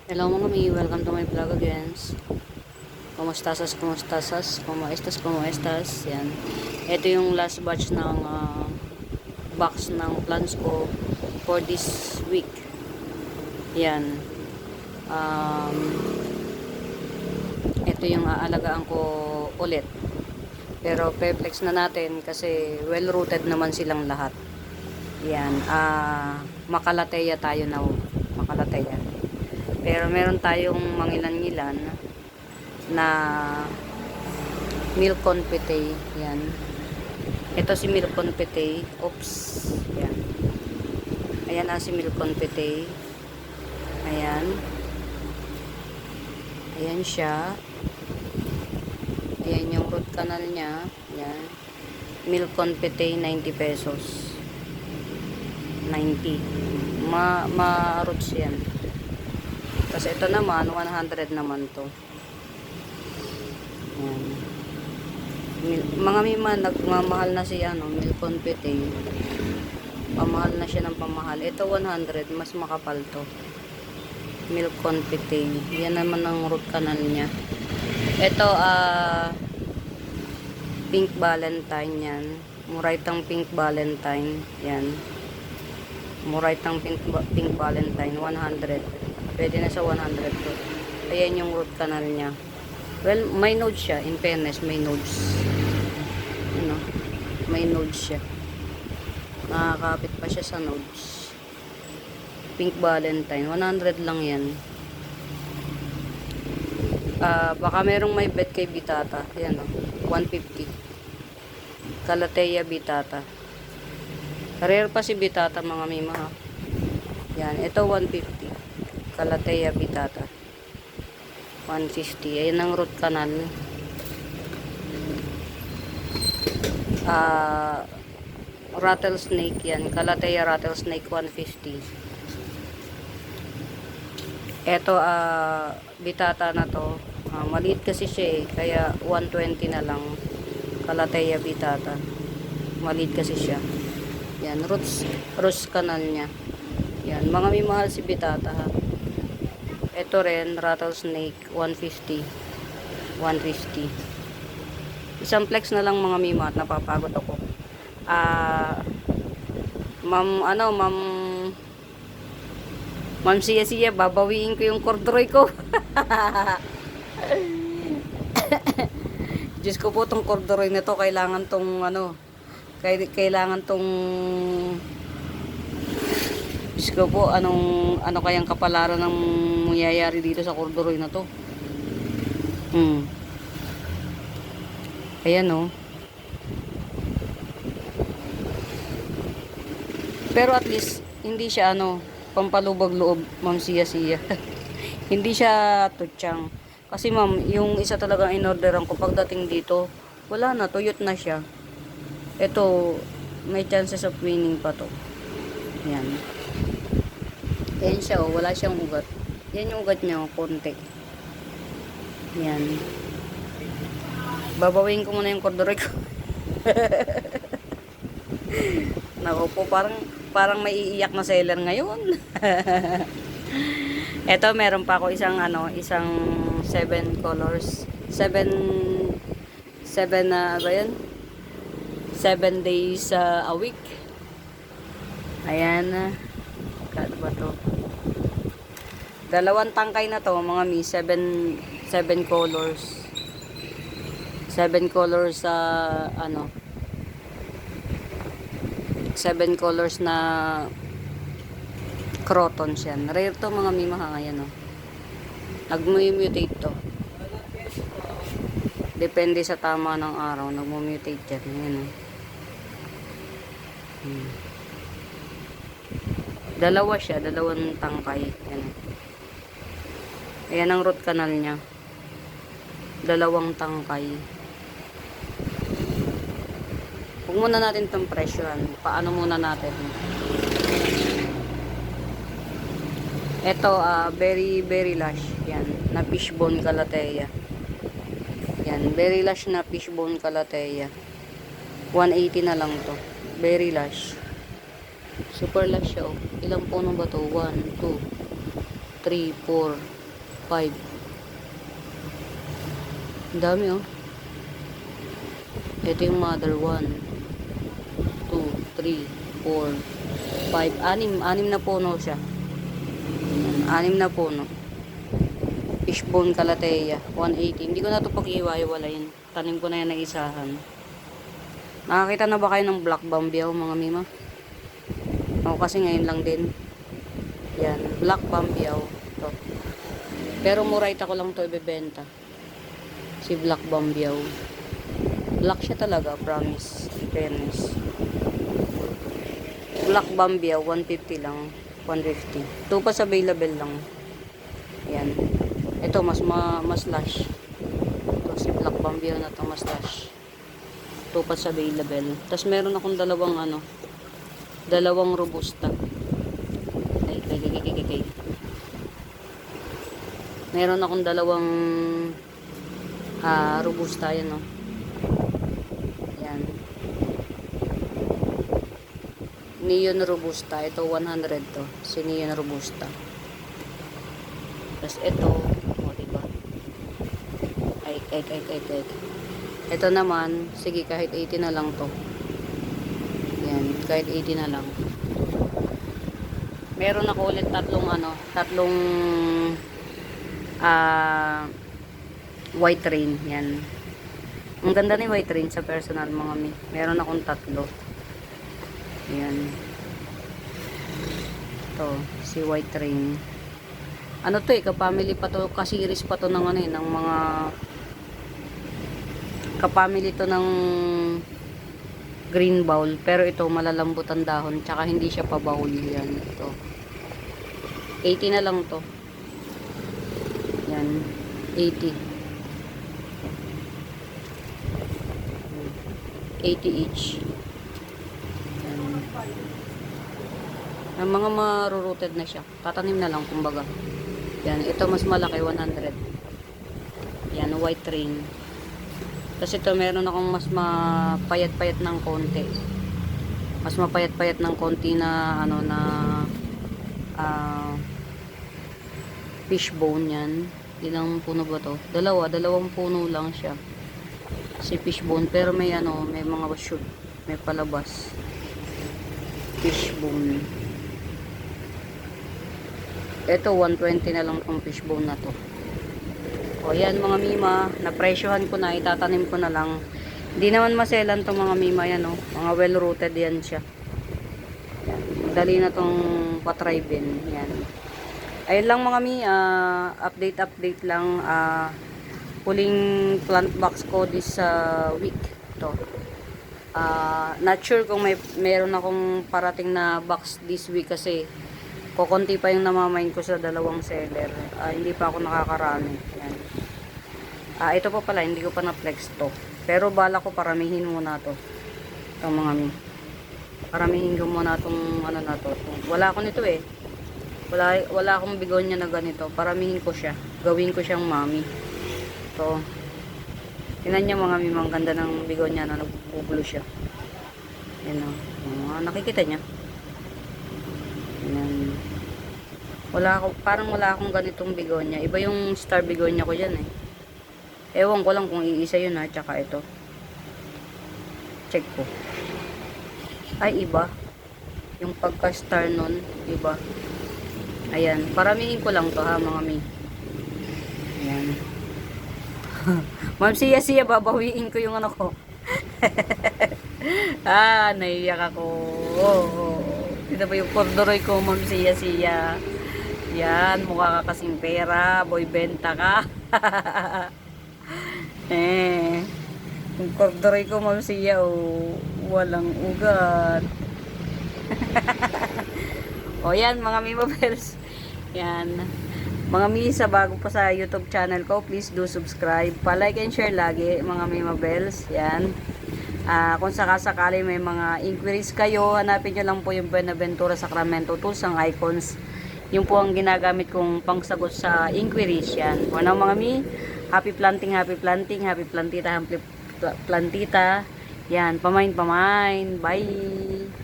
Hello mga mi, welcome to my vlog again. Kumustasas, kumustasas, como estas, yan. Ito yung last batch ng box ng plants ko for this week. Yan. Um, ito yung aalagaan ko ulit. Pero perplex na natin kasi well rooted naman silang lahat. Yan. Makalateya tayo na. Makalateya. Pero meron tayong mangilan-ngilan na milk confite. Yan. Ito si milk confite. Oops. Yan. Ayan si milk confite. Ayan. Ayan siya. Ayan yung root canal niya. Ayan. Milk confite 90 pesos. 90. Ma-roots yan. Tapos ito naman, 100 naman to. Ayan. Mga mima, nagmamahal na siya, milk confite. Pamahal na siya ng pamahal. Ito 100, mas makapal to. Milk confite. Yan naman ang root canal niya. Ito, pink valentine yan. Muraitang pink valentine. Yan. Muraitang pink valentine, 100. Pwede na sa 100 to. Ayan yung root canal niya. Well, may nodes siya. In fairness, may nodes. Ano? May nodes siya. Nakakapit pa siya sa nodes. Pink valentine. 100 lang yan. Baka merong may bet kay Bitata. Ayan o. 150. Calathea Bitata. Rare pa si Bitata mga mima ha. Yan. Ito 150. Calathea Bitata 150. Ayan ang root canal. Rattlesnake yan. Calathea rattlesnake 150. Eto Bitata na to. Maliit kasi siya kaya 120 na lang. Calathea Bitata. Maliit kasi siya. Yan. Roots canal niya. Yan. Mga may mahal si Bitata ha. Ito rin, rattlesnake, 150. 150. Isang flex na lang mga mima at napapagod ako. Ma'am siya, babawiin ko yung corduroy ko. Diyos ko po, tong corduroy na to, kailangan tong, kailangan tong, Diyos ko po, ano kayang kapalaran ng mangyayari dito sa corduroy na to. Ayan o. Pero at least, hindi siya pampalubag loob, ma'am siya. Hindi siya tutsang. Kasi ma'am, yung isa talagang in-orderan ko pagdating dito, wala na, tuyot na siya. Ito, may chances of winning pa to. Ayan. Ayan siya wala siyang ugat. Yan yung ugat niya, konti. Yan. Babawin ko muna yung corduroy ko. Naku po, parang may iiyak na seller ngayon. Eto, meron pa ako isang 7 colors. 7 ba yan? 7 days a week. Ayan. Kano ba to? Dalawang tangkay na to mga mi, 7 colors. 7 colors 7 colors na crotons yan. Rare to mga mi mga ngayon Nagmu-mutate to. Depende sa tama ng araw, nagmu-mutate yan. Ayan Dalawa siya, dalawang tangkay. Ayan. Ayan ang root canal niya. Dalawang tangkay. Huwag muna natin itong presyohan. Paano muna natin? Ito, very lush. Yan, na fishbone calathea. Yan, very lush na fishbone calathea. 180 na lang to. Very lush. Super lush siya Ilang puno ba to? 1, 2, 3, 4, 5. Ang dami oh. Ito yung mother. 1, 2, 3, 4, 5. 6 na puno siya. 6 na puno. Fishbone calathea, 180. Hindi ko na ito pag-iwa-iwalayin. Tanim ko na yan na isahan. Nakakita na ba kayo ng black bambiaw, mga mima? Ako kasi ngayon lang din. Yan, black bambiaw. Ito. Pero murayta ko lang ito ibebenta. Si black bambiaw. Black siya talaga, promise. Fairness. Black bambiaw, 150 lang. 150. Ito pa available lang. Yan. Ito, mas lush. Ito, si black bambiaw na ito, mas lush. Ito pa available. Tapos meron akong dalawang robusta. Ay. Meron akong dalawang robusta, yan o. Yan. Neon robusta. Ito, 100 to. Si Neon robusta. Tapos ito, diba? Ay. Ito naman, sige, kahit 80 na lang to. Yan, kahit 80 na lang. Meron ako ulit tatlong white rain. Yan. Ang ganda ni white rain sa personal, mga mi. Meron akong tatlo. Yan. Ito, si white rain. Ano to kapamily pa to, ka-series pa to ng ng mga kapamily to ng green bowl, pero ito malalambot ang dahon, tsaka hindi siya pa-bowl. Yan, ito 80 na lang to. Yan, 80 each. Yan. Ang mga maruruted na siya, tatanim na lang kumbaga. Yan, ito mas malaki, 100. Yan, white rain. Tapos ito, meron akong mas mapayat-payat ng konti. Mas mapayat-payat ng konti na fishbone. Yan. Ilang puno ba to? Dalawang puno lang siya. Si fishbone, pero may may mga shoot, may palabas. Fishbone. Ito, 120 na lang tong fishbone na to. O yan, mga mima, napresyohan ko na, itatanim ko na lang. Hindi naman maselan tong mga mima yan, oh. Mga well rooted yan siya. Yan. Dali na tong patry bin. Yan. Ayun lang mga mi, update lang. Huling plant box ko this week. Ito. Not sure kung meron akong parating na box this week kasi kukunti pa yung namamain ko sa dalawang seller. Hindi pa ako nakakarami. Yan. Ito pa pala, hindi ko pa na-flex to. Pero bala ko paramihin muna to. Itong mga mi. Paramihin ko muna itong na to. Wala ako nito eh. Wala akong bigonya na ganito. Paramihin ko siya. Gawin ko siyang mami. Ito. Tingnan niyo mga mi, ang ganda ng bigonya na nagbubulo siya. Yan o. Nakikita niya. Yan. Parang wala akong ganitong bigonya. Iba yung star bigonya ko dyan eh. Ewan ko lang kung iisa yun ha. Tsaka ito. Check ko. Ay, iba. Yung pagka-star nun, iba. Ayan. Paramihin ko lang to ha, mga mi. Ayan. Ma'am siya, babawiin ko yung ko. Naiyak ako. Ito ba yung corduroy ko, ma'am siya. Yan, mukha ka kasing pera. Boy, benta ka. Yung corduroy ko, ma'am siya, walang ugat. Yan, mga Mimabels. Yan. Mga Misa, bago pa sa YouTube channel ko, please do subscribe. Pa-like and share lagi, mga Mimabels. Yan. Kung sakasakali may mga inquiries kayo, hanapin nyo lang po yung Buenaventura Sacramento Tools, ang icons. Yung po ang ginagamit kong pangsagot sa inquiries. Yan. For now, mga Mi, happy planting, happy plantita. Yan, pamain. Bye!